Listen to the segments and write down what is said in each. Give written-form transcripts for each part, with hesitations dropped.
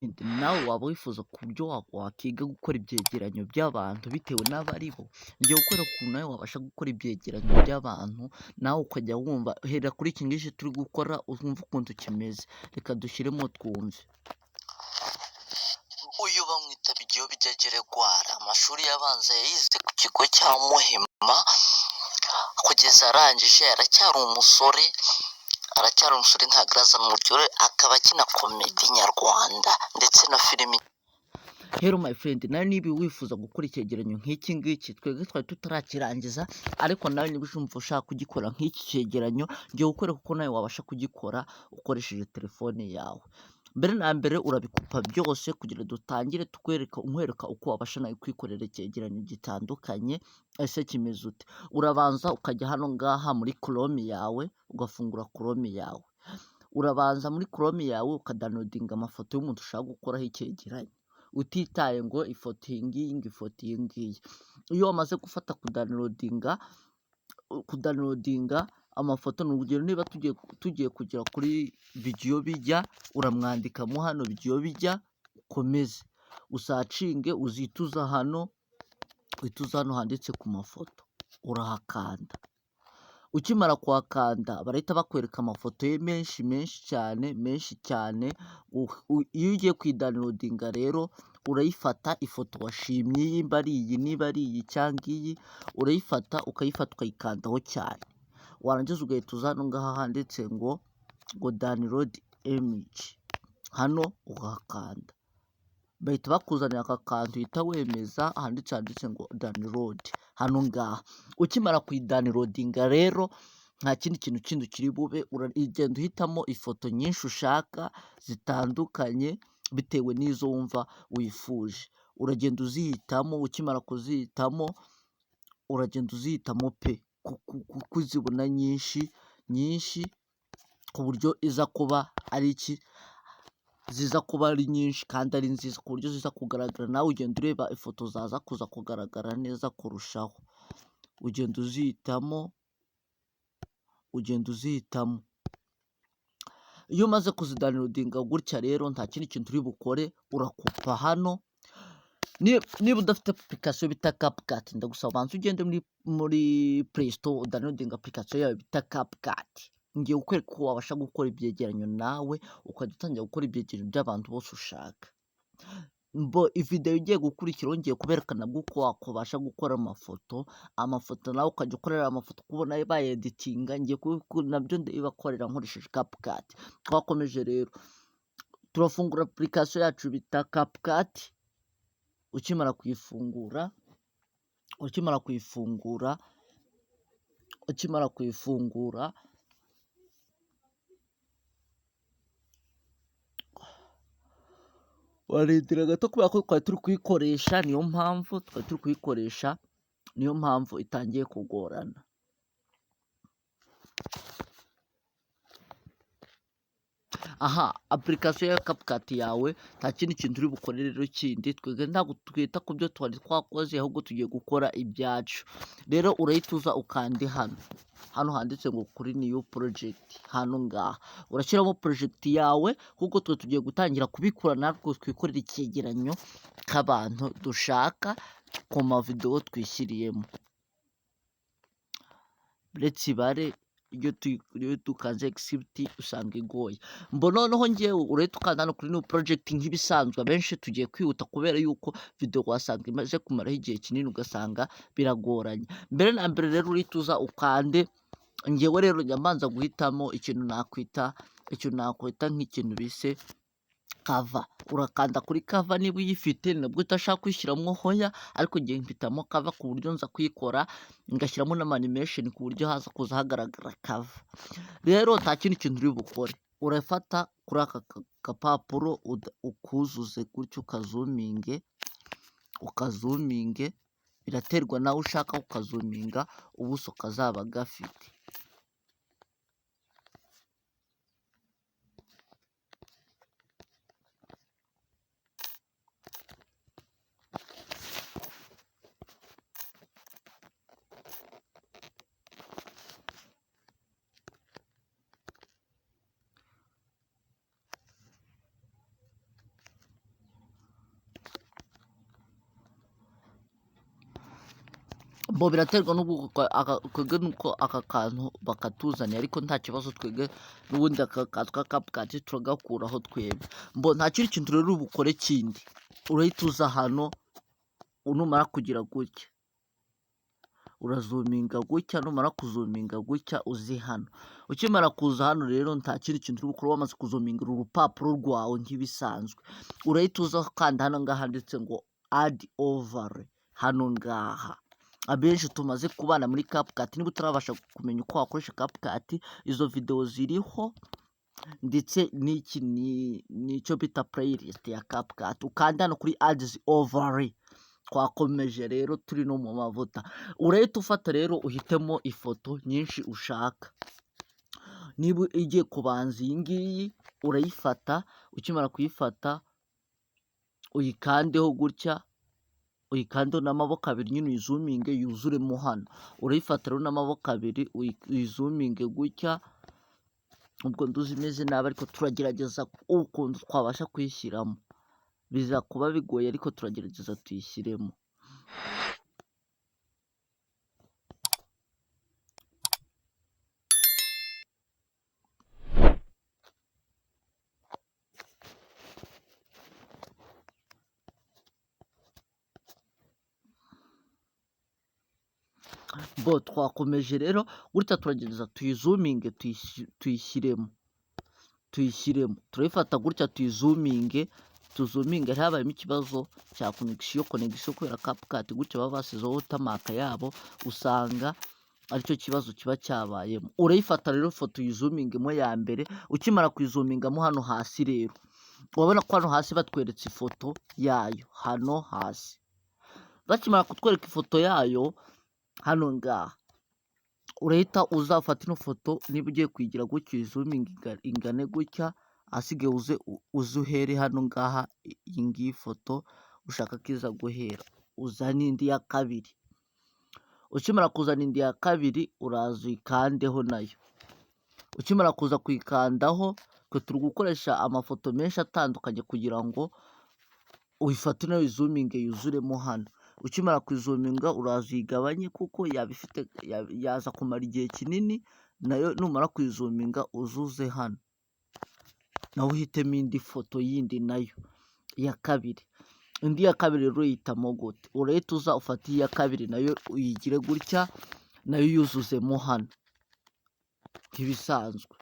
nawe waba wifuza ku buryo wakiga gukora ibyegeranyo by'abantu bitewe n'abari bo, ngiye kukwereka ukuntu nawe wabasha gukora ibyegeranyo by'abantu, nawe ukajya wumva hera kuri iki ngiki turi gukora wumve ukuntu kimeze, reka dushyiremo twumve. Uyu bamwita Ibyegeranyo, amashuri y'abanza yayize ku kigo cya Muhima kugeza arangije, aracyari umusore ntabwo araza mu buryohe, akaba akina komedi nyarwanda ndetse na filimi. Hello my friend, nawe niba wifuza gukora icyegeranyo nk'iki ngiki, twebwe twari tutarakirangiza, ariko nawe niba ushumva ushaka kugikora nk'iki cyegeranyo, ngiye kukwereka uko nawe wabasha kugikora ukoresheje telefone yawe. Mbere na mbere urabikupa byose kugira dutangire nkwereka uko wabasha nawe kwikorera icyegeranyo gitandukanye. Ese kimeze ute? Urabanza ukajya hano ngaha muri Chrome yawe, ugafungura Chrome yawe. Urabanza muri Chrome yawe ukadownloadinga amafoto y'umuntu ushaka gukoraho icyegeranyo, utitaye ngo ifoto iyi ngiyi ngo ifoto iyi ngiyi. Iyo wamaze gufata kudownloadinga amafoto, ni urugero niba tugiye kugera kuri bidiyo bijya, uramwandikamo hano bidiyo bijya, ukomeze usacinge, uzituza hano handitse ku mafoto, urahakanda. Ukimara kuhakanda barahita bakwereka amafoto ye menshi cyane. Iyo ugiye kuyidownloadinga rero urayifata, ifoto washimye niba ari iyi cyangwa iyi, urayifata ukayikandaho cyane, warangiza ugahita uza hano ngaha handitse ngo download image, hano ugakanda, bahita bakuzanira aka kantu uhita wemeza, handitse ngo download hano ngaha. Ukimara kuyidownloadinga rero nta kindi kintu kindi kiri bube, uragenda uhitamo ifoto nyinshi ushaka zitandukanye bitewe n'izo wumva wifuje, uragenda uzihitamo. Ukimara kuzihitamo uragenda uzihitamo pe kuko uzibona nyinshi ku buryo iza kuba ari ziza kuba ari nyinshi kandi ari nziza, ku buryo ziza kugaragara. Nawe ugenda ureba ifoto zaza kuza kugaragara neza kurushaho, ugenda uzihitamo. Iyo umaze kuzidownloadinga gutya rero nta kindi kintu uri bukore, urakupa hano. Niba udafite application bita CapCut, ndagusaba ubanza ugende muri Play Store udownloadinga application yawe bita CapCut. Ngiye kukwereka uko wabasha gukora ibyegeranyo nawe ukajya utangira gukora ibyegeranyo by'abantu bose ushaka. Video igiye gukurikiraho ngiye kuberekana uko wakubasha gukora amafoto nawe ukajya ukorera amafoto kubona bayeditinga. Ngiye nabyo ndabibakorera nkoresheje CapCut. Twakomeje rero turafungura application yacu bita CapCut. Ukimara kuyifungura warindira gato kubera ko twari turi kuyikoresha, niyo mpamvu itangiye kugorana. Application ya CapCut yawe nta kindi kintu uri bukore rero kindi, twebwe ntabwo twita ku byo twari twakoze, ahubwo tugiye gukora ibyacu. Rero urahita uza ukande hano handitse ngo kuri new project, hano ngaha urashyiramo project yawe, kuko twe tugiye gutangira kubikora natwe twikorera icyegeranyo k'abantu dushaka ku mavidewo twishyiriyemo. Uretse ibare iyo dukanze exhibit usanga igoye. Noneho ngewe urahita ukanda hano kuri new project nk'ibisanzwe. Abenshi tugiye kwihuta kubera yuko video wasanga imaze kumaraho igihe kinini ugasanga biragoranye. Mbere na mbere rero urahita uza ukande. Ngewe rero njya mbanza guhitamo ikintu nakwita nk'ikintu bise cover. Urakanda kuri cover niba uyifite, nabwo utashaka kwishyiramo hoya, ariko ngiye mpitamo cover ku buryo nza kuyikora ngashyiramo n'animation ku buryo haza kuza hagaragara cover. Rero nta kindi kintu uri bukore, urafata kuri aka gapapuro ukuzuze gutyo, ukazuminge, biraterwa nawe ushaka ukazuminga ubuso kazaba gafite. Bo biraterwa twebwe nuko aka kantu bakatuzaniye ariko nta kibazo twebwe n'ubundi aka kantu ka CapCut turagakuraho twebwe. Mbo nta kindi kintu rero uri bukore kindi, urahita uza hano numara kugira gutya urazuminga gutya, numara kuzuminga gutya uzi hano. Ukimara kuza hano rero nta kindi kintu uri bukore, wamaze kuzumingira urupapuro rwawe nk'ibisanzwe, urahita uza kanda hano ngaha handitse ngo add overlay hano ngaha. Abenshi tumaze kubana muri CapCut, niba utarabasha kumenya uko wakoresha CapCut, izo video ziriho ndetse n'iki nicyo bita playlist ya CapCut. Ukanda hano kuri add overlay. Twakomeje rero turi no mu mavuta. Urahita ufata rero uhitemo ifoto nyinshi ushaka. Niba igiye kubanza iyi ngiyi urayifata, ukimara kuyifata uyikandeho gutya, uyikandeho n'amaboko abiri nyine uyizuminge yuzuremo hano. Urayifata rero n'amaboko abiri uyizuminge gutya. Ubwo nduzi imeze nabi ariko turagerageza ukuntu twabasha kuyishyiramo. Biza kuba bigoye ariko turagerageza tuyishyiremo. Bo twakomeje rero gutya turagerageza tuyizuminge tuyishyiremo. Turayifata gutya tuyizuminge, tuzuminge habayemo ikibazo cya connection kubera CapCut gutya baba basizeho watermark yabo, usanga aricyo kibazo kiba cyabayemo. Urayifata rero ifoto uyizumingemo ya mbere, ukimara kuyizumingamo hano hasi rero urabona ko hano hasi batweretse ifoto yayo hano hasi. Bakimara kutwereka ifoto yayo hano ngaha, urahita uzafata ino foto, niba ugiye kuyigira gutya uyizuminga ingane gutya, asigaye uze uhere hano ngaha iyi ngiyi foto ushaka ko iza guhera, uzana indi ya kabiri. Ukimara kuzana indi ya kabiri uraza uyikandeho nayo. Ukimara kuza kuyikandaho, twe turi gukoresha amafoto menshi atandukanye kugira ngo uyifate nayo uyizuminge yuzuremo hano. Ukimara kuyizuminga uraza uyigabanye kuko yaza kumara igihe kinini, nayo numara kuyizuminga uzuze hano nawe uhitemo indi foto yindi nayo ya kabiri. Indi ya kabiri rero uyihitamo gute? Urahita uza ufata iya kabiri nayo uyigire gutya, nayo yuzuzemo hano nk'ibisanzwe.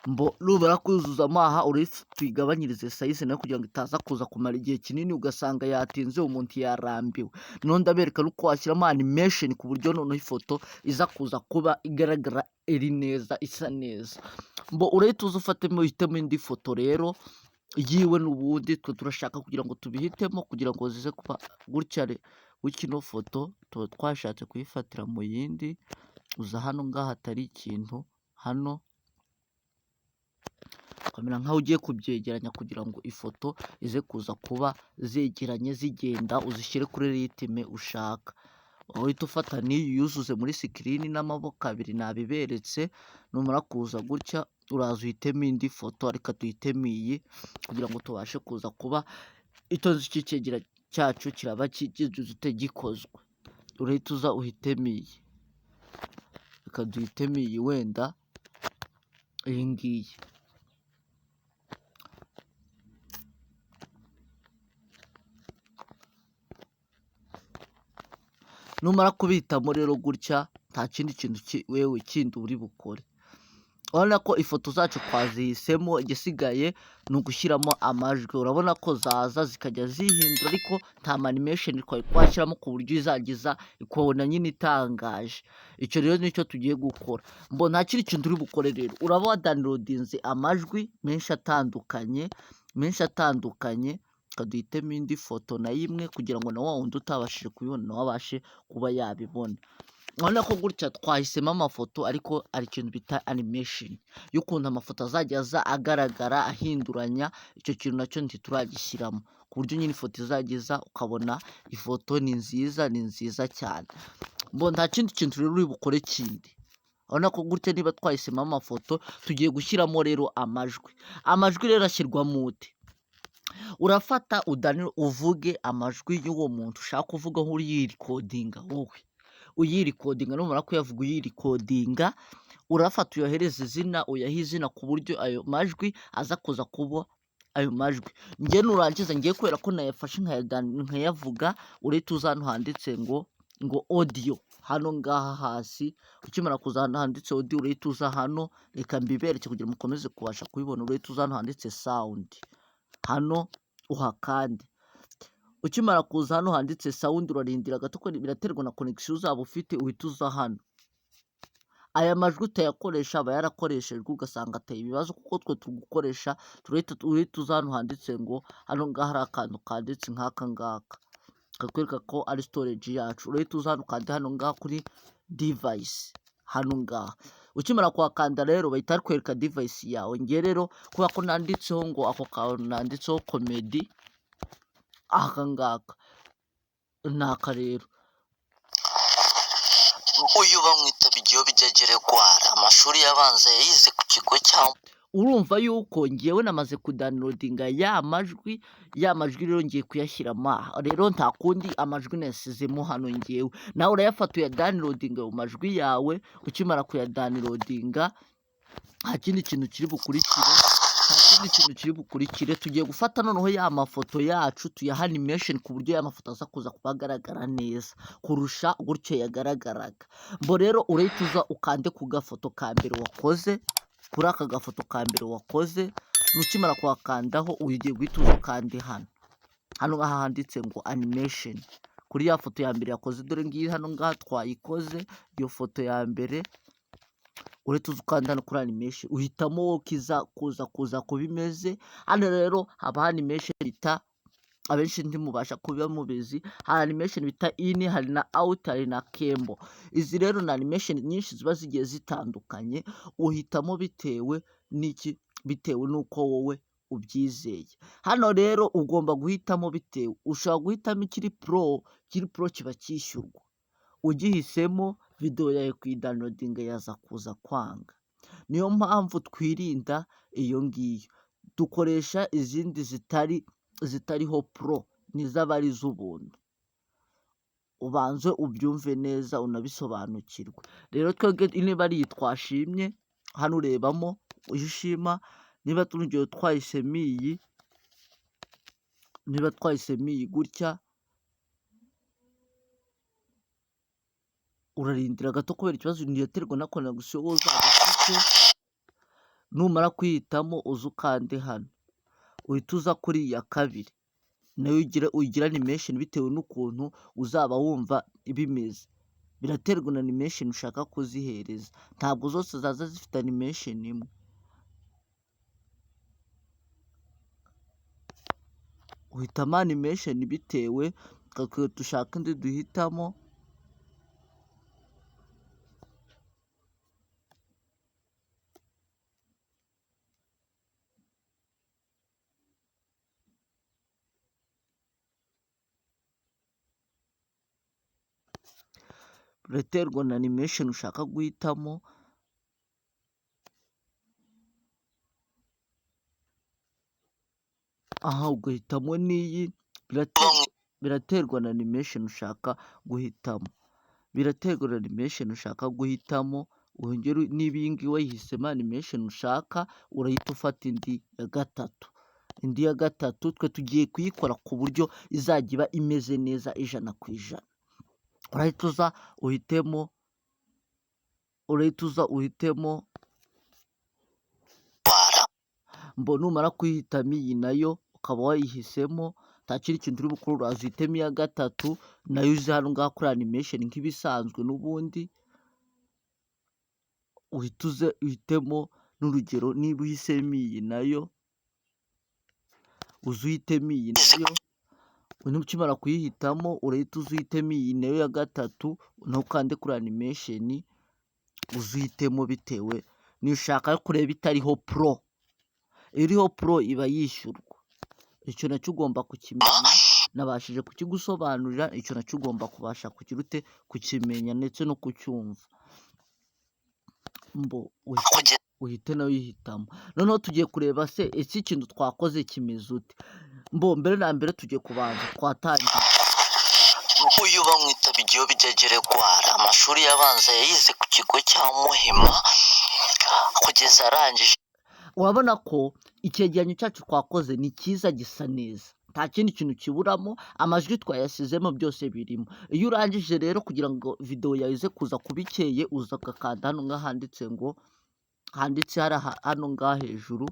Mbo nubara kuzuzamo aha urahita tuyigabanyirize size nayo kugira ngo itaza kuza kumara igihe kinini ugasanga yatinze umuntu yarambiwe. None ndabereka nuko washyiramo animation ku buryo noneho ifoto iza kuza kuba igaragara iri neza, isa neza. Mbo urahita uza ufatemo uhitemo indi foto rero yiwe, n'ubundi twe turashaka kugira ngo tubihitemo kugira ngo zize kuba gutya. Ino foto tuba twashatse kuyifatira mu yindi, uza hano ngaha hatari ikintu hano, ukamera nkaho ugiye kubyegeranya kugira ngo ifoto ize kuza kuba zegeranye zigenda, uzishyire kuri ritime ushaka. Uhita ufata n'iyi yuzuze muri screen n'amaboko abiri nabiberetse. Numara kuza gutya uraza uhitemo indi foto, ariko tuhitemo iyi kugira ngo tubashe kuza kuba itonze iki cyegeranyo cyacu kiraba gikozwe. Urahita uza uhitemo iyi, reka duhitemo iyi wenda iyi ngiyi. Numara kubitamo rero gutya nta kindi kintu wewe kindi uri bukore. Urabona ko ifoto zacu twazihisemo, igisigaye ni ugushyiramo amajwi. Urabona ko zaza zikajya zihindura ariko nta animation twari twashyiramo ku buryo izagiza ikabona nyine itangaje. Icyo rero nicyo tugiye gukora. Mbo nta kindi kintu uri bukore rero, uraba wadownloadinze amajwi menshi atandukanye, kaduhitemo indi foto na imwe kugira ngo na wa wundi utabashije kubibona nawe abashe kuba yabibona. Urabona ko gutya twahisemo amafoto ariko ari ikintu bita animation y'ukuntu amafoto azajya aza agaragara ahinduranya. Icyo kintu nacyo ntituragishyiramo ku buryo nyine ifoto izajya iza ukabona ifoto ni nziza cyane. Mbo nta kindi kintu rero uri bukore kindi. Urabona ko gutya niba twahisemo amafoto, tugiye gushyiramo rero amajwi. Amajwi rero ashyirwa mute? urafata uvuge amajwi y'uwo muntu ushaka kuvuga nk'uyirikodinga wowe uyirikodinga numara kuyavuga uyirikodinga urafata uyohereza izina uyaha izina ku buryo ayo majwi aza kuza kuba ayo majwi njye nurangiza ngiye kubera ko nayafashe nkayavuga urahita uza hano handitse ngo audio hano ngaha hasi ukimara kuza hano handitse audio urahita uza hano reka mbibereke kugira mukomeze kubasha kubibona urahita uza hano handitse sound hano uhakande ukimara kuza hano handitse sound urarindira gato ko biraterwa na connection uzaba ufite uhita uza hano aya majwi utayakoresha aba yarakoreshejwe ugasanga ateye ibibazo kuko twe tugukoresha urahita uza hano handitse ngo hano ngaha hari akantu kanditse nk'aka ngaka kakwereka ko ari storage yacu urahita uza hano kandi hano ngaha kuri device hano ngaha ukimara kuhakanda rero bahita bakwereka device yawe ngiye rero kubera ko nanditseho ngo ako kantu nanditseho comedy aka ngaka naka rero uyu bamwita Ibyegeranyo amashuri yabanza yayize ku kigo cya urumva yuko ngewe namaze kudownloadinga ya majwi rero ngiye kuyashyiramo aha rero nta kundi amajwi nasizemo hano ngewe nawe urayafata uyadownloadinga mu majwi yawe ukimara kuyadownloadinga nta kindi kintu kiri bukurikire tugiye gufata noneho ya mafoto yacu tuyaha animation ku buryo ya mafoto aza kuza kuba agaragara neza kurusha gutyo yagaragaraga mbo rero urahita uza ukande ku gafoto ka mbere wakoze kuri aka gafoto ka mbere wakoze nukimara kuhakandaho ugiye guhita uza ukande hano ngaha handitse ngo animation kuri ya foto ya mbere yakoze dore ngiyi hano ngaha twayikoze iyo foto ya mbere urahita uza ukanda hano kuri animation uhitamo wowe kuza kubimeze hano rero haba animation bita abenshi ntimubasha kuba mubizi hari animation bita in hari na out hari na kembo izi rero na animation nyinshi ziba zigiye zitandukanye uhitamo bitewe nuko wowe ubyizeye hano rero ugomba guhitamo bitewe ushobora guhitamo ikiri pro kiba cyishyurwa ugihisemo video yawe kuyidownloadinga yaza kuza kwanga niyo mpamvu twirinda iyo ngiyo dukoresha izindi zitariho pro nizaba ari z'ubuntu ubanze ubyumve neza unabisobanukirwe rero twebwe niba ari twashimye hano urebamo ushima niba turugero twahisemo iyi gutya urarindira gato kubera ikibazo ntiyaterwa na connection uzaba ufite numara kwihitamo uza ukande hano uhita uza kuri iya kabiri nayo ugira animation bitewe n'ukuntu uzaba wumva bimeze biraterwa na animation ushaka kuzihereza ntabwo zose zaza zifite animation imwe uhitamo animation bitewe dushaka indi duhitamo biraterwa na animation ushaka guhitamo aha ugahitamo n'iyi biraterwa na animation ushaka guhitamo urugero niba iyi ngiyi wayihisemo animation ushaka urahita ufata indi ya gatatu twe tugiye kuyikora ku buryo izajya iba imeze neza 100%. urahita uza uhitemo numara kuyihitamo iyi nayo ukaba wayihisemo nta kindi kintu uri bukuru uraza uhitemo iya gatatu nayo uzi hano ngaha kuri animation nk'ibisanzwe n'ubundi uhita uhitemo n'urugero niba uhisemo iyi nayo uzi uhitemo iyi nayo ukimara kuyihitamo urahita uza uhitemo iyi nayo ya gatatu naho ukande kuri animation uzi uhitemo bitewe niyo ushaka kureba itariho pro iriho pro iba yishyurwa icyo nacyo ugomba kukimenya nabashije kukigusobanurira icyo nacyo ugomba kubasha kukimenya ndetse no kucyumva uhite nawe uyihitamo noneho tugiye kureba se iki kintu twakoze kimeze ute mbere na mbere tugiye kubanza twatangiye. uyu bamwita Ibyegeranyo, amashuri yabanza yayize ku kigo cya Muhima kugeza arangije. Urabona ko icyegeranyo cyacu twakoze ni cyiza, gisa neza, nta kindi kintu kiburamo, amajwi twayasizemo byose birimo. Iyo urangije rero kugira ngo videwo yawe ize kuza kuba ikeye, uza ugakanda hano ngaha handitse ngo, handitse hano ngaha hejuru,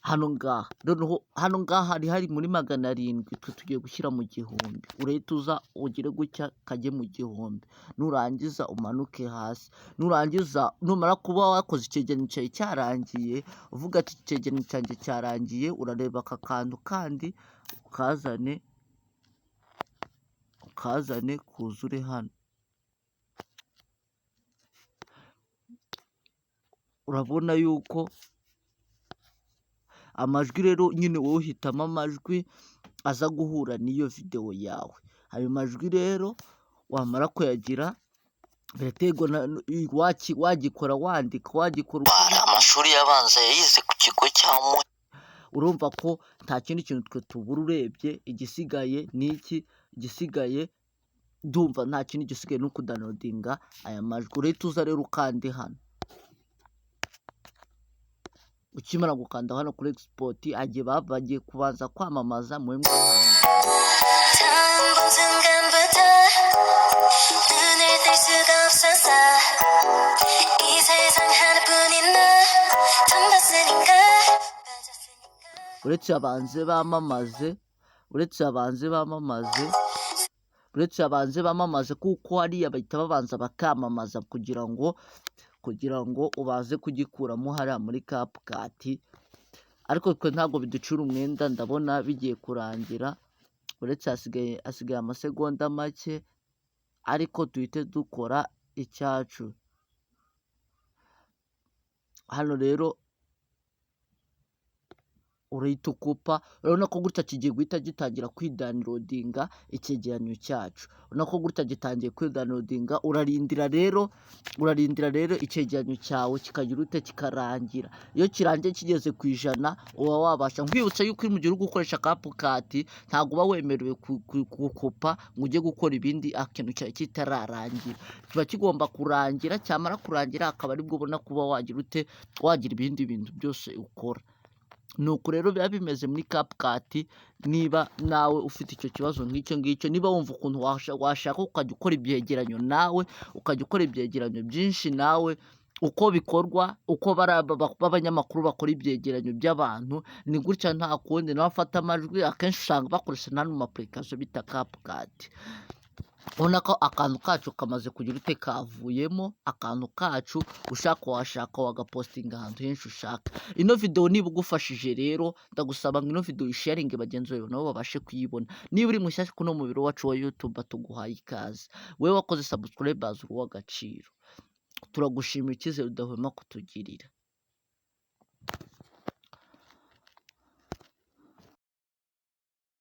hano ngaha noneho hano ngaha hari muri 700, twe tugiye gushyira mu 1000. Urahita uza ugire gutya kajye mu 1000, nurangiza umanuke hasi. Nurangiza numara kuba wakoze icyegeranyo cyawe cyarangiye, uvuga ati icyegeranyo cyanjye cyarangiye, urareba aka kantu kandi ukazane kuzure hano. Urabona yuko amajwi rero nyine wowe uhitamo amajwi aza guhura n'iyo videwo yawe. Ayo majwi rero wamara kuyagira biraterwa wagikora wandika, wagikora amashuri yabanza yayize ku kigo cya Muhima. Urumva ko nta kindi kintu twe tubura, urebye igisigaye n'iki, igisigaye ndumva nta kindi gisigaye no kudownloadinga aya majwi. Urahita uza rero ukande hano. Ukimara gukanda hano kuri export, bagiye kubanza kwamamaza mu uretse abanze kuko hariya bahita babanza bakamamaza kugira ngo ubaze kugikuramo hariya muri CapCut. Ariko twe ntabwo biducura umwenda, ndabona bigiye kurangira, uretse hasigaye amasegonda make, ariko duhite dukora icyacu. Hano rero urahita ukupa, urabona ko gutya kigiye guhita gitangira kwidownloadinga icyegeranyo cyacu. Urabona ko gutya gitangiye kwidownloadinga. Urarindira rero icyegeranyo cyawe kikagira ute kikarangira. Iyo kirangiye kigeze ku 100, uba wabasha. Nkwibutsa yuko mu gihe uri gukoresha CapCut ntabwo uba wemerewe gukupa ngo ujye gukora ibindi akintu cyawe kitararangira. Kiba kigomba kurangira, cyamara kurangira akaba aribwo ubona kuba wagira ibindi bintu byose ukora. Nuko rero biba bimeze muri CapCut. Niba nawe ufite icyo kibazo nk'icyo ngicyo, niba wumva ukuntu washaka ukajya ukora ibyegeranyo nawe, ukajya ukora ibyegeranyo byinshi nawe, uko bikorwa, uko b'abanyamakuru bakora ibyegeranyo by'abantu, ni gutya nta kundi. nawe afata amajwi, akenshi usanga bakoresha n'ano ma application bita CapCut. Ubona ko akantu kacu kamaze kugira ute kavuyemo, akantu kacu washaka wagapostinga ahantu henshi ushaka. Ino video niba ugufashije rero, ndagusaba ngo ino video uyisharinge bagenzi bawe nabo babashe kuyibona. Niba uri mushyashya kuno mubiro wacu wa YouTube, tuguhaye ikaze. Wewe wakoze subscribe, uri uw'agaciro. Turagushimira icyizere udahwema kutugirira.